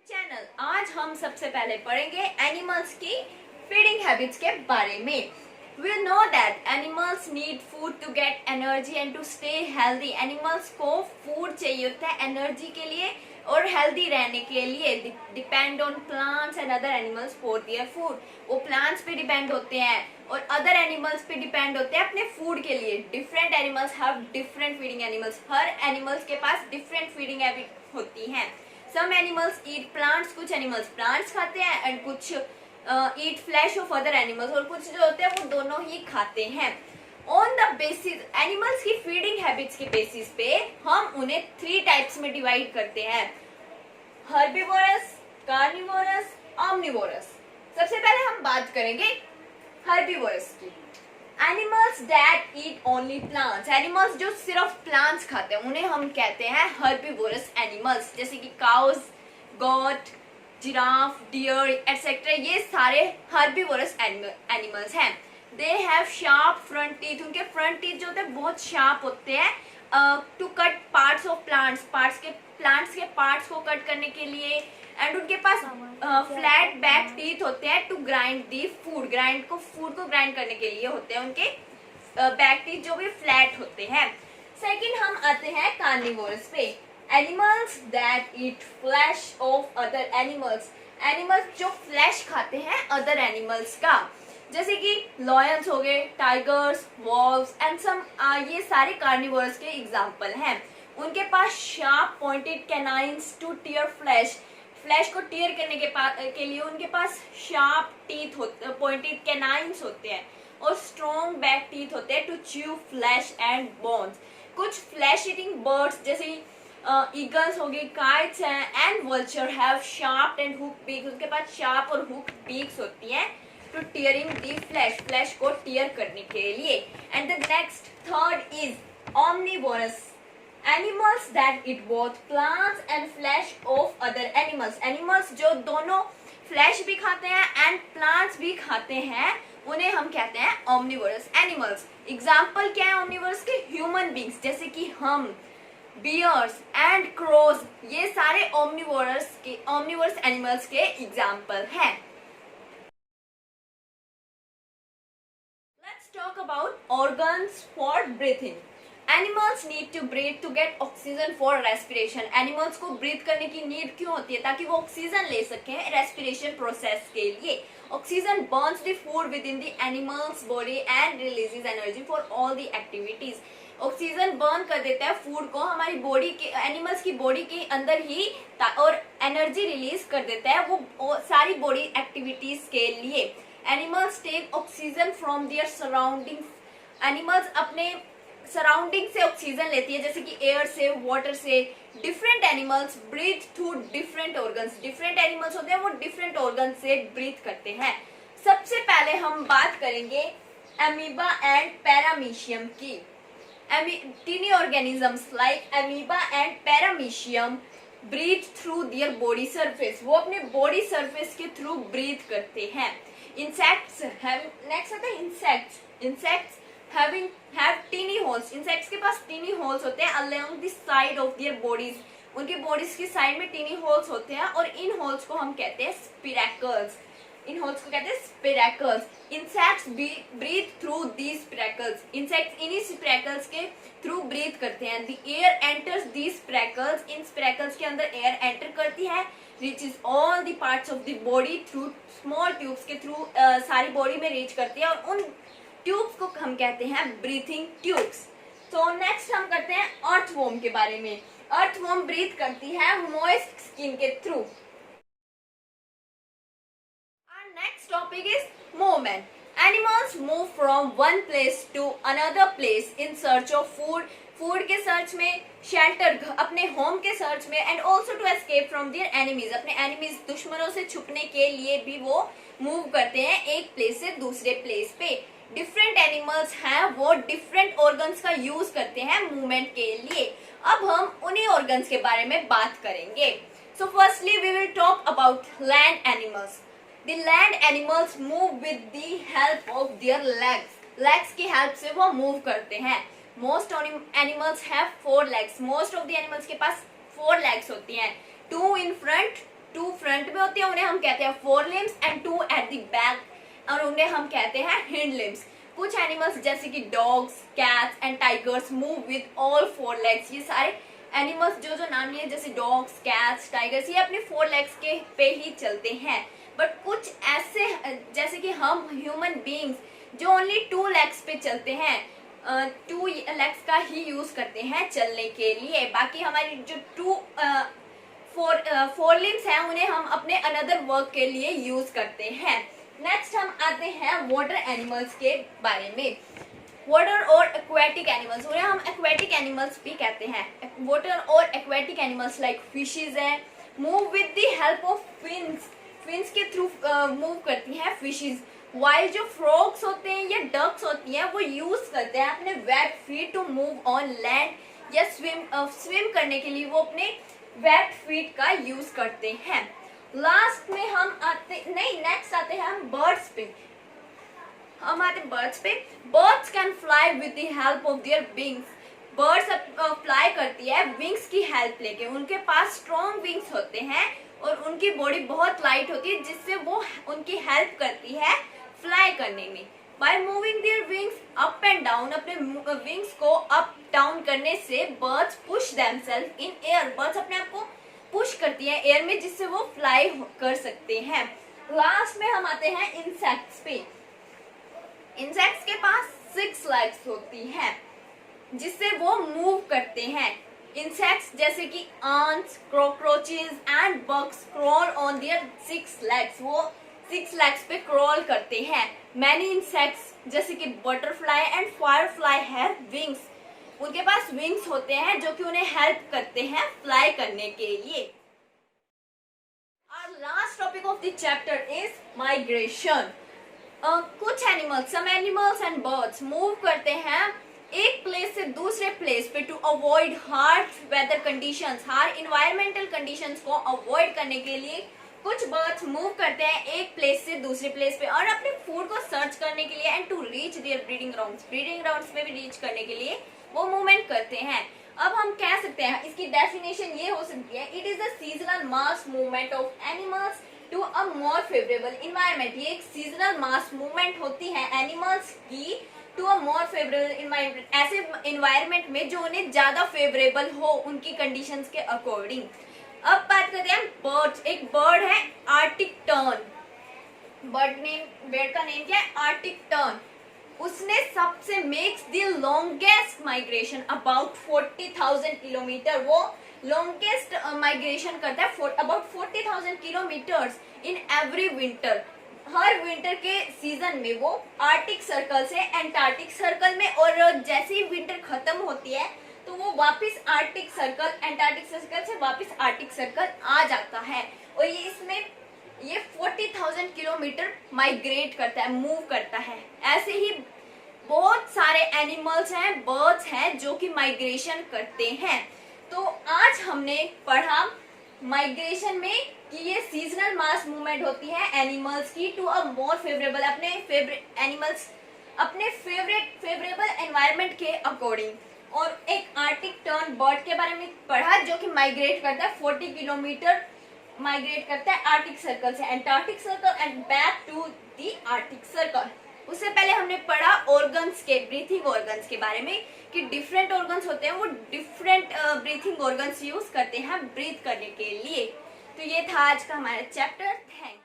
Channel. आज हम सबसे पहले पढ़ेंगे एनिमल्स की फीडिंग हैबिट्स के बारे में। We know that animals need food to get energy and to stay healthy. Animals को फूड चाहिए होता है एनर्जी के लिए और हेल्दी रहने के लिए। Depend on plants and other animals for their food. वो प्लांट्स पे डिपेंड होते हैं और अदर एनिमल्स पे डिपेंड होते हैं अपने फूड के लिए। Different animals have different feeding animals. Her animals के पास डिफरेंट फीडिंग हैबिट होती हैं। सम एनिमल्स ईट प्लांट्स, कुछ एनिमल्स प्लांट्स खाते हैं एंड कुछ ईट फ्लैश ऑफ अदर एनिमल्स, और कुछ जो होते हैं वो दोनों ही खाते हैं। ऑन द बेसिस एनिमल्स की फीडिंग हैबिट्स के बेसिस पे हम उन्हें 3 टाइप्स में डिवाइड करते हैं, हर्बीवोरस, कार्निवोरस, ऑमनिवोरस। सबसे पहले हम बात करेंगे हर्बीवोरस की। Animals that eat only plants, animals जो सिर्फ प्लांट्स खाते हैं उन्हें हम कहते हैं हर्बीवोरस एनिमल्स। जैसे कि cows, goat, giraffe, deer etcetera, ये सारे हर्बीवोरस एनिमल्स हैं। They have sharp front teeth, उनके फ्रंट टीथ जो होते हैं बहुत शार्प होते हैं to cut parts of plants, plants के पार्ट्स को कट करने के लिए। एंड उनके पास फ्लैट बैक टीथ होते हैं to grind the food, food को ग्राइंड करने के लिए होते हैं उनके बैक टीथ जो भी फ्लैट होते हैं। सेकंड हम आते हैं कार्निवोरस पे। Animals that eat flash of other animals, animals जो फ्लैश खाते हैं अदर एनिमल्स का, जैसे कि लॉयंस हो गए, टाइगर्स, वॉल्व्स एंड सम, ये सारे कार्निवोरस के एग्जांपल हैं। उनके पास sharp pointed canines to tear flesh को टियर करने के लिए उनके पास शार्प टीथ होते, पॉइंटेड कैनाइन्स होते हैं और स्ट्रॉन्ग बैक टीथ होते हैं to chew flesh and bones. कुछ फ्लैश ईटिंग बर्ड्स जैसे ईगल्स हो गई, काइट्स हैं and vulture have sharp and hook beaks, उनके पास शार्प और हुक बीक्स होती हैं टू टियरिंग दी फ्लैश को टियर करने के लिए। And the next third is omnivorous, animals that eat both plants and flesh of other animals, animals जो दोनों फ्लैश भी खाते हैं एंड प्लांट्स भी खाते हैं उन्हें हम कहते हैं omnivorous animals। एग्जाम्पल क्या है omnivorous के? ह्यूमन बींग्स जैसे कि हम, बियर्स एंड क्रोज, ये सारे omnivorous एनिमल्स के एग्जाम्पल हैं। Let's talk about organs for breathing. Animals need to breathe to get oxygen for respiration. Animals को breathe करने की नीड क्यों होती है? ताकि वो ऑक्सीजन ले सकें रेस्पिरेशन प्रोसेस के लिए। Oxygen burns the food within the animal's body and releases energy for all the activities. Oxygen burn कर देता है फूड को हमारी बॉडी के, एनिमल्स की बॉडी के अंदर ही, और एनर्जी रिलीज कर देता है वो सारी बॉडी एक्टिविटीज के लिए। Animals take oxygen from their surroundings, animals अपने सराउंडिंग से ऑक्सीजन लेती है जैसे कि एयर से, वाटर से। Different animals breathe through different organs, different animals होते हैं वो डिफरेंट ऑर्गन से ब्रीथ करते हैं। सबसे पहले हम बात करेंगे अमीबा एंड पैरामीशियम की। Teeny organisms like amoeba and paramecium breathe through their body surface, वो अपने बॉडी सरफेस के थ्रू ब्रीथ करते हैं। इंसेक्ट्स नेक्स्ट आता है insects have teeny holes, insects के पास टीनी होल्स होते हैं along the side of their bodies, उनकी बॉडीज की साइड में टीनी होल्स होते हैं और इन होल्स को हम कहते हैं spiracles, insects breathe through these spiracles, insects इन्हीं स्पिरेकल्स के थ्रू ब्रीथ करते हैं। The air enters these spiracles, इन स्पिरेकल्स के अंदर एयर एंटर करती है, reaches all the parts of the body through small tubes के थ्रू सारी बॉडी में रीच करती है और उन ट्यूब्स को हम कहते हैं ब्रीथिंग ट्यूब्स। तो नेक्स्ट हम करते हैं अर्थवॉर्म के बारे में। अर्थवॉर्म ब्रीथ करती है मॉइस्ट स्किन के through. Our next topic is movement. Animals move from one place to another place in search of food. Food के सर्च में, शेल्टर अपने होम के सर्च में, and also to escape from their enemies, अपने enemies दुश्मनों से छुपने के लिए भी वो मूव करते हैं एक प्लेस से दूसरे प्लेस पे। डिफरेंट एनिमल्स हैं वो डिफरेंट ऑर्गन्स का यूज करते हैं मूवमेंट के लिए। अब हम उन्हीं ऑर्गन्स के बारे में बात करेंगे। So firstly we will talk about land animals. The land animals move with the help of their legs की हेल्प से वो मूव करते हैं। Most animals have 4 legs, most of the animals के पास 4 legs होती हैं, 2 in front टू फ्रंट में होती है उन्हें हम कहते हैं four limbs and two at the back और उन्हें हम कहते हैं हिंड लिम्स। कुछ एनिमल्स जैसे कि dogs, cats and tigers move with all four legs. ये सारे एनिमल्स जो नाम लिए जैसे डॉग्स, कैट्स, टाइगर्स, ये अपने फोर लेग्स के पे ही चलते हैं। बट कुछ ऐसे जैसे कि हम ह्यूमन बीइंग्स जो ओनली टू लेग्स पे चलते हैं, टू लेग्स का ही यूज करते हैं चलने के लिए। बाकी हमारी जो फोर लिम्स हैं उन्हें हम अपने अनदर वर्क के लिए यूज करते हैं। नेक्स्ट हम आते हैं वाटर एनिमल्स के बारे में। वाटर और एक्वेटिक एनिमल्स, उन्हें हम एक्वेटिक एनिमल्स भी कहते हैं। वाटर और एक्वेटिक एनिमल्स लाइक फिशेज हैं, move with the help of fins, fins के थ्रू मूव करती हैं फिशेज। वाइल जो फ्रॉग्स होते हैं या डक्स होती हैं वो यूज करते हैं अपने webbed feet to move on land या स्विम करने के लिए वो अपने वेट फीट का यूज करते हैं। लास्ट में हम नेक्स्ट आते हैं हम बर्ड्स पे। हम आते हैं बर्ड्स पे। Birds can fly with the help of their wings. Birds fly करती है विंग्स की हेल्प लेके। उनके पास स्ट्रॉन्ग विंग्स होते हैं और उनकी बॉडी बहुत लाइट होती है जिससे वो उनकी हेल्प करती है फ्लाई करने में। By moving their wings up and down, अपने विंग्स को अप डाउन करने से birds push themselves in air. Birds अपने आप को पुश करती है एयर में जिससे वो फ्लाई कर सकते हैं। लास्ट में हम आते हैं इंसेक्ट्स पे। इंसेक्ट्स के पास 6 लेग्स होती हैं जिससे वो मूव करते हैं। इंसेक्ट्स जैसे कि ants, cockroaches and bugs crawl on their 6 legs। वो 6 legs पे क्रॉल करते हैं। Many insects जैसे कि butterfly and Firefly have wings. उनके पास विंग्स होते हैं जो कि उन्हें हेल्प करते हैं फ्लाई करने के लिए। Our last topic of the chapter is migration। कुछ animals, some animals and birds move करते हैं एक प्लेस से दूसरे प्लेस पे to avoid harsh weather conditions. Hard environmental conditions को अवॉइड करने के लिए कुछ बर्ड्स मूव करते हैं एक प्लेस से दूसरे प्लेस पे और अपने फूड को सर्च करने के लिए and to reach their breeding grounds. Breeding grounds में भी रीच करने के लिए वो मूवमेंट करते हैं। अब हम कह सकते हैं इसकी डेफिनेशन ये हो सकती है, it is the seasonal mass movement of animals to a more favourable environment. ये एक सीजनल मास मूवमेंट होती है एनिमल्स की to a more favourable environment, ऐसे इन्वायरमेंट में जो उन्हें ज्यादा फेवरेबल हो उनकी कंडीशंस के अकॉर्डिंग। अब बात करते हैं बर्ड्स। एक बर्ड है आर्टिक टर्न। बर्ड का नेम क्या है? Arctic turn. उसने सबसे makes the longest migration about 40,000 kilometre. वो लॉन्गेस्ट माइग्रेशन करता है about 40,000 kilometres in every winter. Her winter के सीजन में वो आर्टिक सर्कल से एंटार्क्टिक सर्कल में, और जैसे ही विंटर खत्म होती है तो वो वापस आर्टिक सर्कल, एंटार्क्टिक सर्कल से वापस आर्टिक सर्कल आ जाता है। और ये 40,000 किलोमीटर माइग्रेट करता है, मूव करता है। ऐसे ही बहुत सारे एनिमल्स हैं, बर्ड्स हैं जो कि माइग्रेशन करते हैं। तो आज हमने पढ़ा माइग्रेशन में कि ये सीजनल मास मूवमेंट होती है एनिमल्स की टू अ मोर फेवरेबल, अपने फेवरेबल एनवायरनमेंट के अकॉर्डिंग। और एक आर्टिक टर्न बर्ड के बारे में पढ़ा जो कि माइग्रेट करता है 40 किलोमीटर, माइग्रेट करता है आर्टिक सर्कल से antarctic circle and back to the arctic circle. उससे पहले हमने पढ़ा ऑर्गन्स के, ब्रीथिंग ऑर्गन्स के बारे में कि डिफरेंट ऑर्गन्स होते हैं, वो डिफरेंट ब्रीथिंग ऑर्गन्स यूज करते हैं ब्रीथ करने के लिए। तो ये था आज का हमारा चैप्टर। थैंक